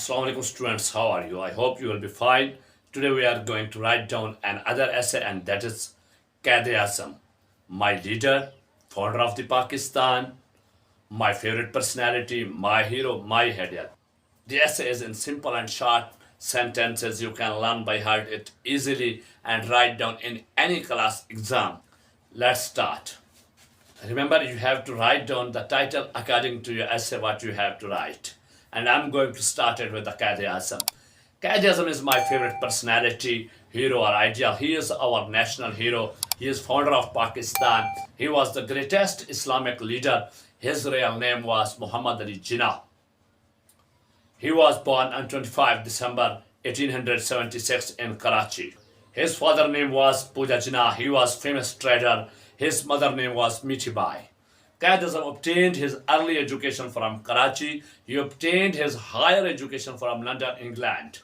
Assalamu alaikum students, how are you? I hope you will be fine. Today we are going to write down another essay, and that is Quaid-e-Azam, my leader, founder of the Pakistan, my favorite personality, my hero, myideal. The essay is in simple and short sentences. You can learn by heart it easily and write down in any class exam. Let's start. Remember, you have to write down the title according to your essay what you have to write. And I'm going to start it with the Quaid-e-Azam. Quaid-e-Azam is my favorite personality, hero or ideal. He is our national hero. He is founder of Pakistan. He was the greatest Islamic leader. His real name was Muhammad Ali Jinnah. He was born on 25 December 1876 in Karachi. His father name was Quaid-e-Azam. He was famous trader. His mother name was Mitibai. Quaid-e-Azam obtained his early education from Karachi. He obtained his higher education from London, England.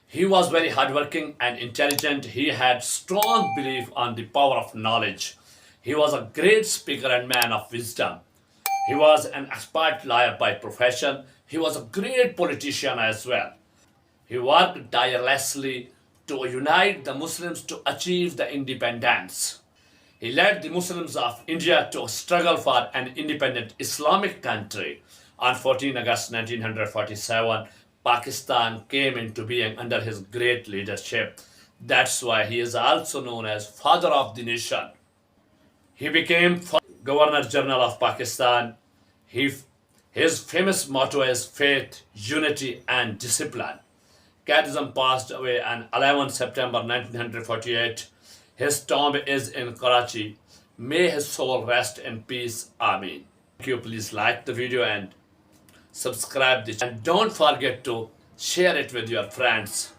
He was very hardworking and intelligent. He had strong belief on the power of knowledge. He was a great speaker and man of wisdom. He was an expert lawyer by profession. He was a great politician as well. He worked tirelessly to unite the Muslims to achieve the independence. He led the Muslims of India to struggle for an independent Islamic country. On 14 August 1947, Pakistan came into being under his great leadership. That's why he is also known as Father of the Nation. He became Governor General of Pakistan. His famous motto is faith, unity, and discipline. Quaid-e-Azam passed away on 11 September 1948. His tomb is in Karachi. May his soul rest in peace. Ameen. Thank you. Please like the video and subscribe the channel. And don't forget to share it with your friends.